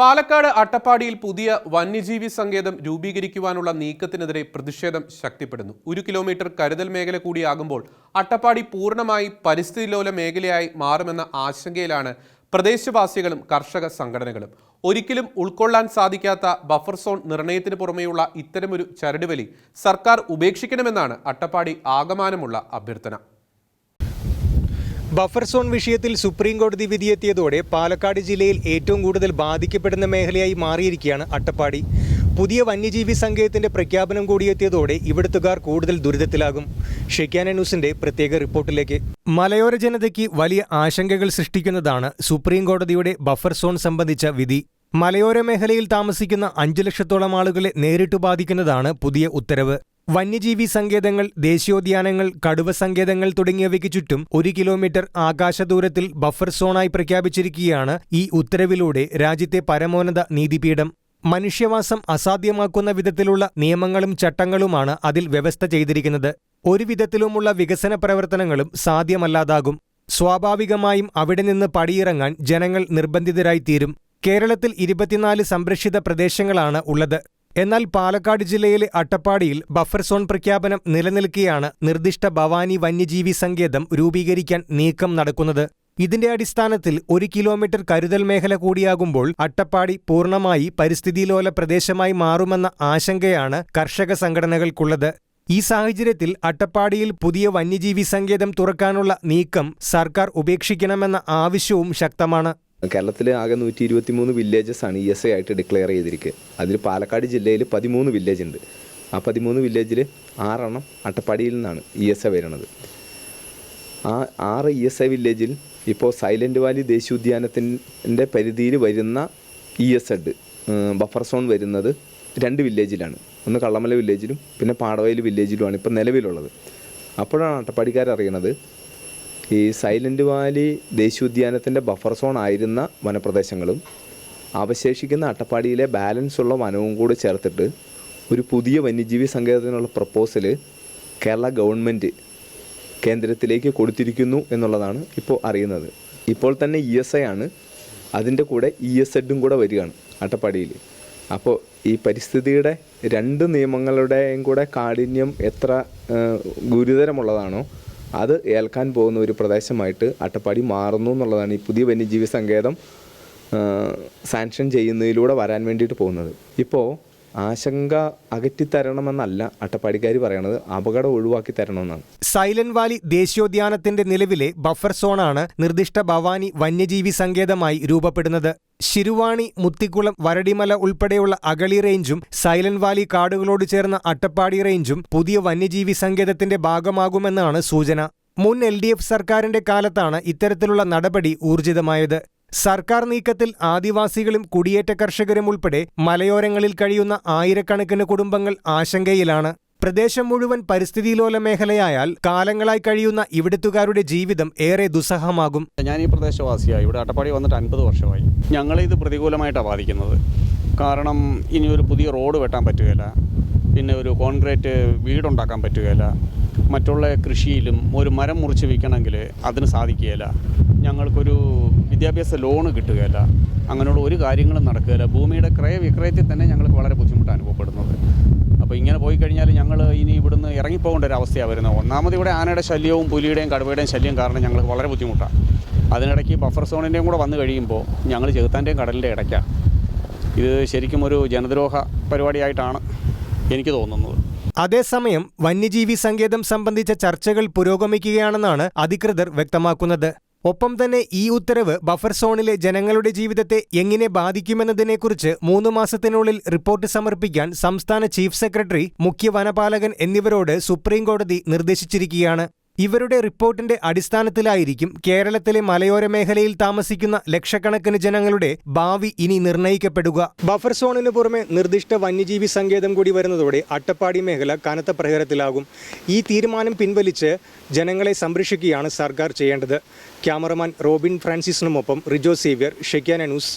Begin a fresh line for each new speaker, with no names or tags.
പാലക്കാട് അട്ടപ്പാടിയിൽ പുതിയ വന്യജീവി സങ്കേതം രൂപീകരിക്കുവാനുള്ള നീക്കത്തിനെതിരെ പ്രതിഷേധം ശക്തിപ്പെടുന്നു. 1 കിലോമീറ്റർ കരുതൽ മേഖല കൂടിയാകുമ്പോൾ അട്ടപ്പാടി പൂർണ്ണമായി പരിസ്ഥിതിലോല മേഖലയായി മാറുമെന്ന ആശങ്കയിലാണ് പ്രദേശവാസികളും കർഷക സംഘടനകളും. ഒരിക്കലും ഉൾക്കൊള്ളാൻ സാധിക്കാത്ത ബഫർ സോൺ നിർണയത്തിന് പുറമെയുള്ള ഇത്തരമൊരു ചരടുവലി സർക്കാർ ഉപേക്ഷിക്കണമെന്നാണ് അട്ടപ്പാടി ആകമാനമുള്ള അഭ്യർത്ഥന.
ബഫർ സോൺ വിഷയത്തിൽ സുപ്രീം കോടതി വിധിയെത്തിയതോടെ പാലക്കാട് ജില്ലയിൽ ഏറ്റവും കൂടുതൽ ബാധിക്കപ്പെടുന്ന മേഖലയായി മാറിയിരിക്കുകയാണ് അട്ടപ്പാടി. പുതിയ വന്യജീവി സങ്കേതത്തിന്റെ പ്രഖ്യാപനം കൂടിയെത്തിയതോടെ ഇവിടുത്തുകാർ കൂടുതൽ ദുരിതത്തിലാകും. ഷെയ്ഖാന ന്യൂസിന്റെ പ്രത്യേക റിപ്പോർട്ടിലേക്ക്. മലയോര ജനതയ്ക്ക് വലിയ ആശങ്കകൾ സൃഷ്ടിക്കുന്നതാണ് സുപ്രീം കോടതിയുടെ ബഫർ സോൺ സംബന്ധിച്ച വിധി. മലയോര മേഖലയിൽ താമസിക്കുന്ന 5 ലക്ഷത്തോളം ആളുകളെ നേരിട്ട് ബാധിക്കുന്നതാണ് പുതിയ ഉത്തരവ്. വന്യജീവി സങ്കേതങ്ങൾ, ദേശീയോദ്യാനങ്ങൾ, കടുവ സങ്കേതങ്ങൾ തുടങ്ങിയവയ്ക്ക് ചുറ്റും 1 കിലോമീറ്റർ ആകാശദൂരത്തിൽ ബഫർ സോണായി പ്രഖ്യാപിച്ചിരിക്കുകയാണ് ഈ ഉത്തരവിലൂടെ രാജ്യത്തെ പരമോന്നത നീതിപീഠം. മനുഷ്യവാസം അസാധ്യമാക്കുന്ന വിധത്തിലുള്ള നിയമങ്ങളും ചട്ടങ്ങളുമാണ് അതിൽ വ്യവസ്ഥ ചെയ്തിരിക്കുന്നത്. ഒരു വിധത്തിലുമുള്ള വികസന പ്രവർത്തനങ്ങളും സാധ്യമല്ലാതാകും. സ്വാഭാവികമായും അവിടെ നിന്ന് പടിയിറങ്ങാൻ ജനങ്ങൾ നിർബന്ധിതരായിത്തീരും. കേരളത്തിൽ 24 സംരക്ഷിത പ്രദേശങ്ങളാണ് ഉള്ളത്. എന്നാൽ പാലക്കാട് ജില്ലയിലെ അട്ടപ്പാടിയിൽ ബഫർ സോൺ പ്രഖ്യാപനം നിലനിൽക്കെയാണ് നിർദ്ദിഷ്ട ഭവാനി വന്യജീവി സങ്കേതം രൂപീകരിക്കാൻ നീക്കം നടക്കുന്നത്. ഇതിന്റെ അടിസ്ഥാനത്തിൽ 1 കിലോമീറ്റർ കരുതൽ മേഖല കൂടിയാകുമ്പോൾ അട്ടപ്പാടി പൂർണ്ണമായി പരിസ്ഥിതിലോല പ്രദേശമായി മാറുമെന്ന ആശങ്കയാണ് കർഷക സംഘടനകൾക്കുള്ളത്. ഈ സാഹചര്യത്തിൽ അട്ടപ്പാടിയിൽ പുതിയ വന്യജീവി സങ്കേതം തുറക്കാനുള്ള നീക്കം സർക്കാർ ഉപേക്ഷിക്കണമെന്ന ആവശ്യവും ശക്തമാണ്.
കേരളത്തിൽ ആകെ 123 വില്ലേജസ് ആണ് ESA ആയിട്ട് ഡിക്ലെയർ ചെയ്തിരിക്കുക. അതിൽ പാലക്കാട് ജില്ലയിൽ 13 വില്ലേജ് ഉണ്ട്. ആ 13 വില്ലേജിൽ 6 എണ്ണം അട്ടപ്പാടിയിൽ നിന്നാണ് ESA വരുന്നത്. ആ 6 ESA വില്ലേജിൽ ഇപ്പോൾ സൈലന്റ് വാലി ദേശീയോദ്യാനത്തിൻ്റെ പരിധിയിൽ വരുന്ന ESZ ബഫർ സോൺ വരുന്നത് 2 വില്ലേജിലാണ്. ഒന്ന് കള്ളമല വില്ലേജിലും പിന്നെ പാടവയൽ വില്ലേജിലുമാണ് ഇപ്പോൾ നിലവിലുള്ളത്. അപ്പോഴാണ് അട്ടപ്പാടിക്കാരറിയണത് ഈ സൈലന്റ് വാലി ദേശീയോദ്യാനത്തിൻ്റെ ബഫർ സോൺ ആയിരുന്ന വനപ്രദേശങ്ങളും അവശേഷിക്കുന്ന അട്ടപ്പാടിയിലെ ബാലൻസ് ഉള്ള വനവും കൂടി ചേർത്തിട്ട് ഒരു പുതിയ വന്യജീവി സങ്കേതത്തിനുള്ള പ്രപ്പോസൽ കേരള ഗവൺമെൻറ് കേന്ദ്രത്തിലേക്ക് കൊടുത്തിരിക്കുന്നു എന്നുള്ളതാണ് ഇപ്പോൾ അറിയുന്നത്. ഇപ്പോൾ തന്നെ ESA ആണ്, അതിൻ്റെ കൂടെ ESZും കൂടെ വരികയാണ് അട്ടപ്പാടിയിൽ. അപ്പോൾ ഈ പരിസ്ഥിതിയുടെ 2 നിയമങ്ങളുടെയും കൂടെ കാഠിന്യം എത്ര ഗുരുതരമുള്ളതാണോ അത് ഏൽക്കാൻ പോകുന്ന ഒരു പ്രദേശമായിട്ട് അട്ടപ്പാടി മാറുന്നു എന്നുള്ളതാണ് ഈ പുതിയ വന്യജീവി സങ്കേതം സാങ്ഷൻ ചെയ്യുന്നതിലൂടെ വരാൻ വേണ്ടിയിട്ട് പോകുന്നത്. ഇപ്പോൾ ആശങ്ക അകറ്റിത്തരണമെന്നല്ല അട്ടപ്പാടിക്കാർ പറയണത്, അപകടം ഒഴിവാക്കി തരണമെന്നാണ്.
സൈലന്റ് വാലി ദേശീയോദ്യാനത്തിന്റെ നിലവിലെ ബഫർ സോണാണ് നിർദ്ദിഷ്ട ഭവാനി വന്യജീവി സങ്കേതമായി രൂപപ്പെടുന്നത്. ശിരുവാണി, മുത്തിക്കുളം, വരടിമല ഉൾപ്പെടെയുള്ള അഗളി റേഞ്ചും സൈലന്റ് വാലി കാടുകളോട് ചേർന്ന അട്ടപ്പാടി റേഞ്ചും പുതിയ വന്യജീവി സങ്കേതത്തിന്റെ ഭാഗമാകുമെന്നാണ് സൂചന. മുൻ LDF സർക്കാരിന്റെ കാലത്താണ് ഇത്തരത്തിലുള്ള നടപടി ഊർജിതമായത്. സർക്കാർ നീക്കത്തിൽ ആദിവാസികളും കുടിയേറ്റ കർഷകരും ഉൾപ്പെടെ മലയോരങ്ങളിൽ കഴിയുന്ന ആയിരക്കണക്കിന് കുടുംബങ്ങൾ ആശങ്കയിലാണ്. പ്രദേശം മുഴുവൻ പരിസ്ഥിതിലോല മേഖലയായാൽ കാലങ്ങളായി കഴിയുന്ന ഇവിടുത്തുകാരുടെ ജീവിതം ഏറെ ദുസ്സഹമാകും.
ഞാൻ ഈ പ്രദേശവാസിയായി, ഇവിടെ അട്ടപ്പാടി വന്നിട്ട് 50 വർഷമായി. ഞങ്ങളിത് പ്രതികൂലമായിട്ടാണ് ബാധിക്കുന്നത്. കാരണം ഇനി ഒരു പുതിയ റോഡ് വെട്ടാൻ പറ്റുകയില്ല, പിന്നെ ഒരു കോൺക്രീറ്റ് വീടുണ്ടാക്കാൻ പറ്റുകയില്ല, മറ്റുള്ള കൃഷിയിലും ഒരു മരം മുറിച്ച് വിൽക്കണമെങ്കിൽ അതിന് സാധിക്കുകയില്ല, ഞങ്ങൾക്കൊരു വിദ്യാഭ്യാസ ലോണ് കിട്ടുകയില്ല, അങ്ങനെയുള്ള ഒരു കാര്യങ്ങളും നടക്കുകയില്ല. ഭൂമിയുടെ ക്രയവിക്രയത്തിൽ തന്നെ ഞങ്ങൾക്ക് വളരെ ബുദ്ധിമുട്ട് അനുഭവപ്പെടുന്നത്. അപ്പോൾ ഇങ്ങനെ പോയി കഴിഞ്ഞാൽ ഞങ്ങൾ ഇനി ഇവിടുന്ന് ഇറങ്ങിപ്പോകേണ്ട ഒരു അവസ്ഥയാണ് വരുന്നത്. ഒന്നാമത് ഇവിടെ ആനയുടെ ശല്യവും പുലിയുടെയും കടുവയുടെയും ശല്യം കാരണം ഞങ്ങൾക്ക് വളരെ ബുദ്ധിമുട്ടാണ്. അതിനിടയ്ക്ക് ബഫർ സോണിൻ്റെയും കൂടെ വന്നു കഴിയുമ്പോൾ ഞങ്ങൾ ചെകുത്താൻ്റെയും കടലിൻ്റെ ഇടയ്ക്കാണ്. ഇത് ശരിക്കും ഒരു ജനദ്രോഹ പരിപാടിയായിട്ടാണ് എനിക്ക് തോന്നുന്നത്.
അതേസമയം വന്യജീവി സങ്കേതം സംബന്ധിച്ച ചർച്ചകൾ പുരോഗമിക്കുകയാണെന്നാണ് അധികൃതർ വ്യക്തമാക്കുന്നത്. ഒപ്പം തന്നെ ഈ ഉത്തരവ് ബഫർ സോണിലെ ജനങ്ങളുടെ ജീവിതത്തെ എങ്ങനെ ബാധിക്കുമെന്നതിനെക്കുറിച്ച് 3 മാസത്തിനുള്ളിൽ റിപ്പോർട്ട് സമർപ്പിക്കാൻ സംസ്ഥാന ചീഫ് സെക്രട്ടറി, മുഖ്യ വനപാലകൻ എന്നിവരോട് സുപ്രീം കോടതി നിർദ്ദേശിച്ചിരിക്കുകയാണ്. ഇവരുടെ റിപ്പോർട്ടിന്റെ അടിസ്ഥാനത്തിലായിരിക്കും കേരളത്തിലെ മലയോര മേഖലയിൽ താമസിക്കുന്ന ലക്ഷക്കണക്കിന് ജനങ്ങളുടെ ഭാവി ഇനി നിർണയിക്കപ്പെടുക. ബഫർ സോണിന് പുറമെ നിർദ്ദിഷ്ട വന്യജീവി സങ്കേതം കൂടി വരുന്നതോടെ അട്ടപ്പാടി മേഖല കനത്ത പ്രഹരത്തിലാകും. ഈ തീരുമാനം പിൻവലിച്ച് ജനങ്ങളെ സംരക്ഷിക്കുകയാണ് സർക്കാർ ചെയ്യേണ്ടത്. ക്യാമറമാൻ റോബിൻ ഫ്രാൻസിസിനുമൊപ്പം റിജോ സേവ്യർ, ഷെയ്ഖാന ന്യൂസ്.